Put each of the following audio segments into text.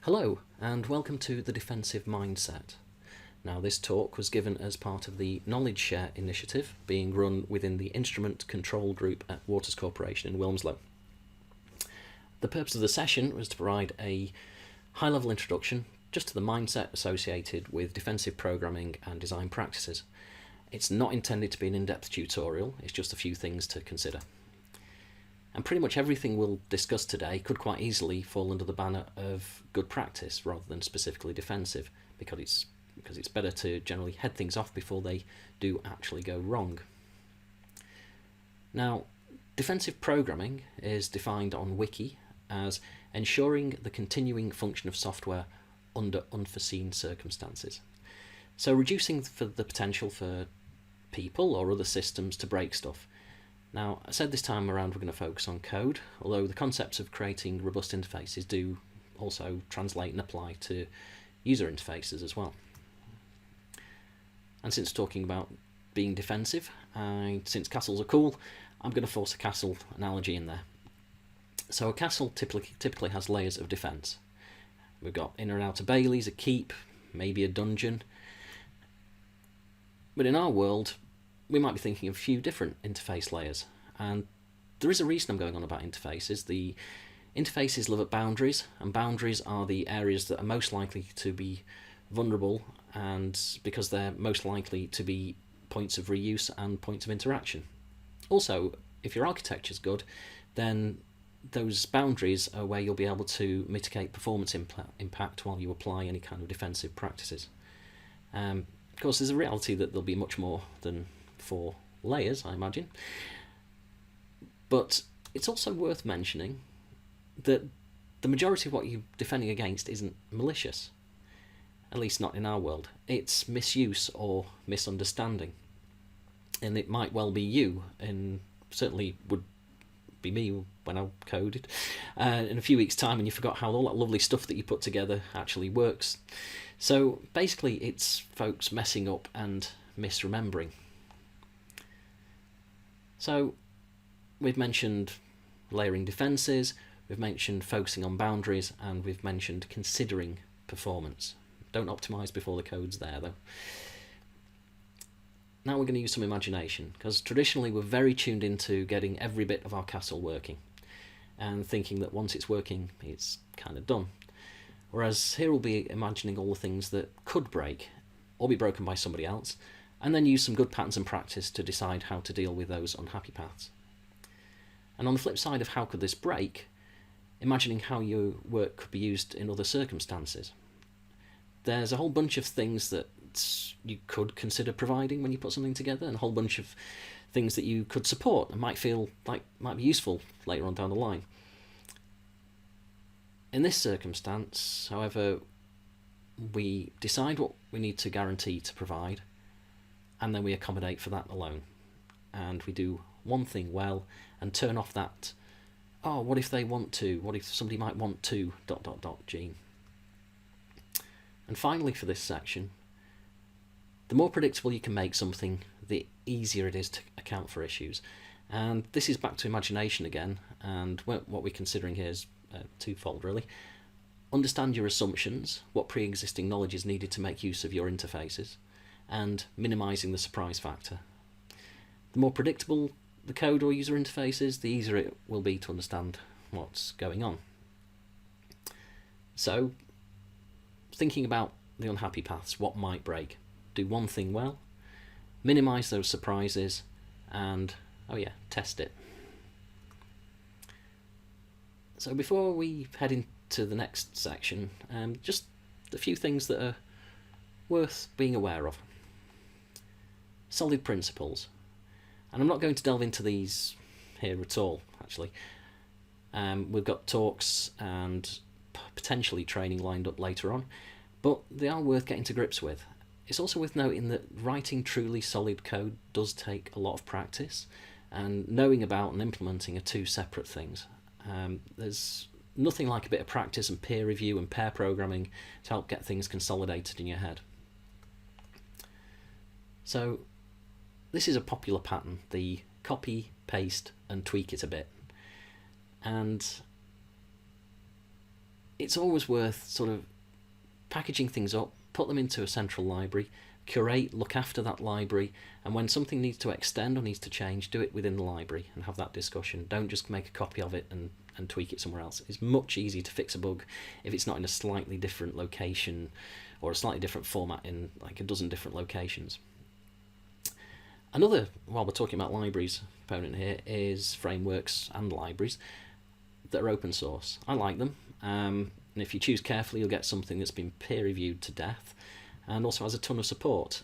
Hello, and welcome to The Defensive Mindset. Now, this talk was given as part of the Knowledge Share initiative being run within the Instrument Control Group at Waters Corporation in Wilmslow. The purpose of the session was to provide a high-level introduction just to the mindset associated with defensive programming and design practices. It's not intended to be an in-depth tutorial, it's just a few things to consider. And pretty much everything we'll discuss today could quite easily fall under the banner of good practice rather than specifically defensive, because it's better to generally head things off before they do actually go wrong. Now, defensive programming is defined on Wiki as ensuring the continuing function of software under unforeseen circumstances. So reducing the potential for people or other systems to break stuff. Now, I said this time around we're going to focus on code, although the concepts of creating robust interfaces do also translate and apply to user interfaces as well. And since talking about being defensive, since castles are cool, I'm going to force a castle analogy in there. So a castle typically has layers of defense. We've got inner and outer baileys, a keep, maybe a dungeon. But in our world, we might be thinking of a few different interface layers, and there is a reason I'm going on about interfaces. The interfaces live at boundaries, and boundaries are the areas that are most likely to be vulnerable, and because they're most likely to be points of reuse and points of interaction. Also, if your architecture is good, then those boundaries are where you'll be able to mitigate performance impact while you apply any kind of defensive practices. Of course, there's a reality that there'll be much more than 4 layers, I imagine. But it's also worth mentioning that the majority of what you're defending against isn't malicious, at least not in our world. It's misuse or misunderstanding. And it might well be you, and certainly would be me when I coded, in a few weeks' time, and you forgot how all that lovely stuff that you put together actually works. So basically it's folks messing up and misremembering. So we've mentioned layering defenses, we've mentioned focusing on boundaries, and we've mentioned considering performance. Don't optimize before the code's there though. Now we're going to use some imagination, because traditionally we're very tuned into getting every bit of our castle working and thinking that once it's working it's kind of done. Whereas here we'll be imagining all the things that could break or be broken by somebody else, and then use some good patterns and practice to decide how to deal with those unhappy paths. And on the flip side of how could this break, imagining how your work could be used in other circumstances. There's a whole bunch of things that you could consider providing when you put something together, and a whole bunch of things that you could support and might feel like might be useful later on down the line. In this circumstance, however, we decide what we need to guarantee to provide, and then we accommodate for that alone. And we do one thing well and turn off that, oh, what if they want to? What if somebody might want to, ... gene. And finally for this section, the more predictable you can make something, the easier it is to account for issues. And this is back to imagination again, and what we're considering here is twofold really. Understand your assumptions, what pre-existing knowledge is needed to make use of your interfaces, and minimising the surprise factor. The more predictable the code or user interface is, the easier it will be to understand what's going on. So, thinking about the unhappy paths, what might break? Do one thing well, minimise those surprises, and, oh yeah, test it. So before we head into the next section, just a few things that are worth being aware of. Solid principles. And I'm not going to delve into these here at all, actually. We've got talks and potentially training lined up later on, but they are worth getting to grips with. It's also worth noting that writing truly solid code does take a lot of practice, and knowing about and implementing are 2 separate things. There's nothing like a bit of practice and peer review and pair programming to help get things consolidated in your head. So this is a popular pattern, the copy, paste and tweak it a bit. And it's always worth sort of packaging things up, put them into a central library, curate, look after that library, and when something needs to extend or needs to change, do it within the library and have that discussion. Don't just make a copy of it and tweak it somewhere else. It's much easier to fix a bug if it's not in a slightly different location or a slightly different format in like a dozen different locations. Another, while we're talking about libraries, component here is frameworks and libraries that are open source. I like them, and if you choose carefully, you'll get something that's been peer reviewed to death and also has a ton of support.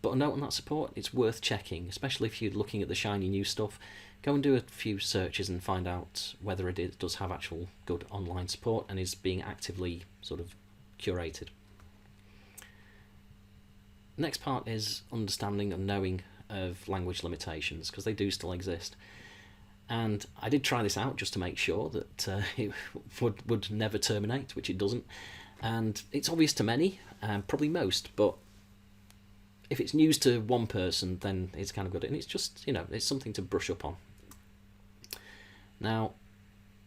But a note on that support, it's worth checking, especially if you're looking at the shiny new stuff. Go and do a few searches and find out whether it does have actual good online support and is being actively sort of curated. Next part is understanding and knowing of language limitations, because they do still exist. And I did try this out just to make sure that it would never terminate, which it doesn't. And it's obvious to many, probably most, but if it's news to one person, then it's kind of good. And it's just, it's something to brush up on. Now,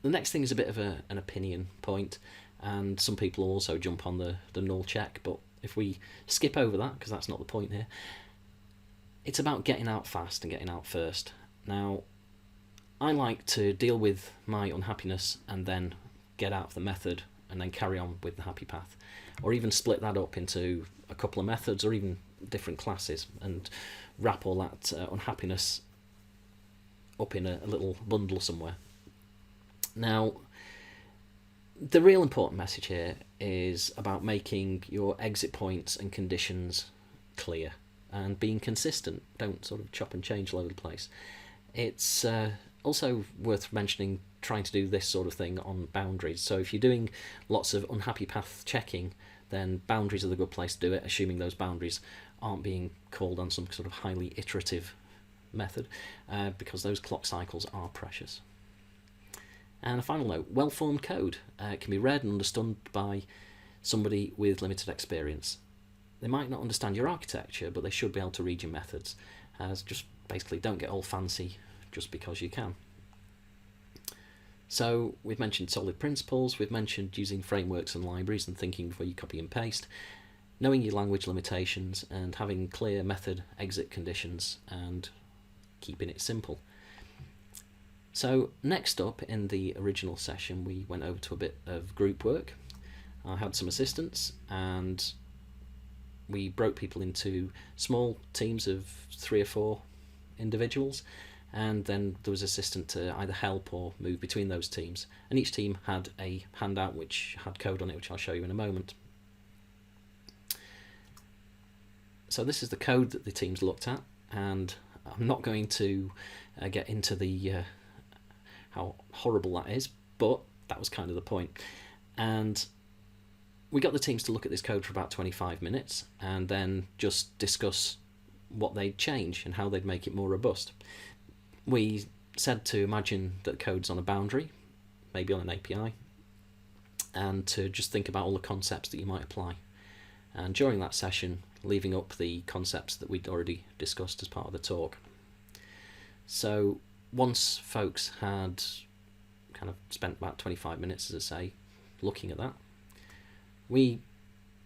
the next thing is a bit of an opinion point, and some people also jump on the null check, but if we skip over that, because that's not the point here, it's about getting out fast and getting out first. Now, I like to deal with my unhappiness and then get out of the method and then carry on with the happy path, or even split that up into a couple of methods or even different classes and wrap all that unhappiness up in a little bundle somewhere. Now, the real important message here is about making your exit points and conditions clear and being consistent. Don't sort of chop and change all over the place. It's also worth mentioning trying to do this sort of thing on boundaries. So if you're doing lots of unhappy path checking, then boundaries are the good place to do it, assuming those boundaries aren't being called on some sort of highly iterative method, because those clock cycles are precious. And a final note, well-formed code can be read and understood by somebody with limited experience. They might not understand your architecture, but they should be able to read your methods. Just basically don't get all fancy just because you can. So we've mentioned solid principles, we've mentioned using frameworks and libraries and thinking before you copy and paste, knowing your language limitations and having clear method exit conditions and keeping it simple. So next up, in the original session, we went over to a bit of group work. I had some assistants and we broke people into small teams of 3 or 4 individuals, and then there was an assistant to either help or move between those teams, and each team had a handout which had code on it, which I'll show you in a moment. So this is the code that the teams looked at, and I'm not going to get into the how horrible that is, but that was kind of the point. And we got the teams to look at this code for about 25 minutes and then just discuss what they'd change and how they'd make it more robust. We said to imagine that code's on a boundary, maybe on an API, and to just think about all the concepts that you might apply. And during that session, leaving up the concepts that we'd already discussed as part of the talk. So once folks had kind of spent about 25 minutes, as I say, looking at that, we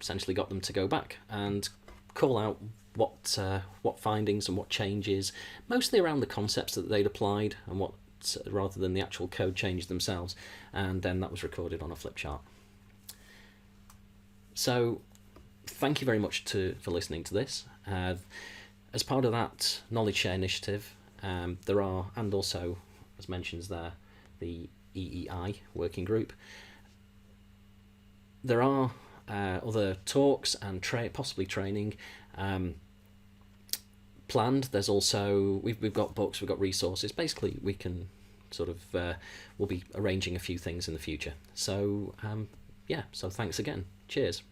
essentially got them to go back and call out what findings and what changes, mostly around the concepts that they'd applied and what, rather than the actual code changes themselves, and then that was recorded on a flip chart. So thank you very much for listening to this. As part of that Knowledge Share initiative, there are, and also as mentioned there, the EEI working group. There are other talks and possibly training planned. There's also, we've got books, we've got resources. Basically, we can sort of, we'll be arranging a few things in the future. So, yeah, so thanks again. Cheers.